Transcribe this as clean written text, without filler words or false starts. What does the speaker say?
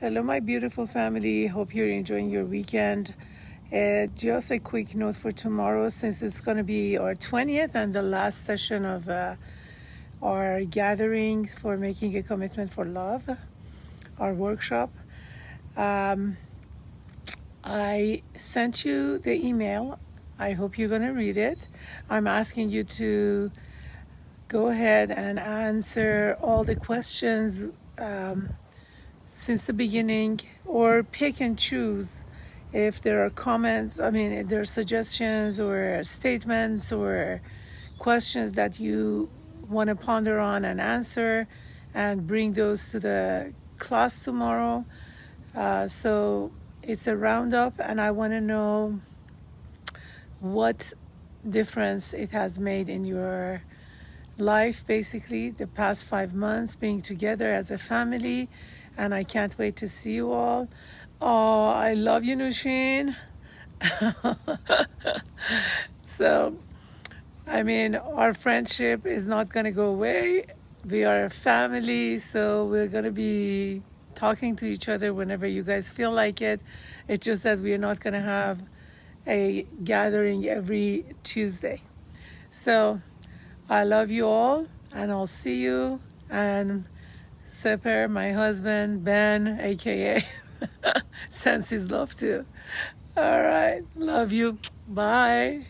Hello, my beautiful family. Hope you're enjoying your weekend. Just a quick note for tomorrow, since it's going to be our 20th and the last session of our gathering for making a commitment for love, our workshop. I sent you the email. I hope you're going to read it. I'm asking you to go ahead and answer all the questions since the beginning, or pick and choose if there are comments, if there are suggestions or statements or questions that you want to ponder on and answer, and bring those to the class tomorrow. So it's a roundup, and I want to know what difference it has made in your life, basically, the past 5 months being together as a family. And I can't wait to see you all. Oh, I love you, Nushin. So, our friendship is not going to go away. We are a family, so we're going to be talking to each other whenever you guys feel like it. It's just that we're not going to have a gathering every Tuesday. So, I love you all, and I'll see you. And Seper, my husband, Ben, aka, sends his love too. All right, love you. Bye.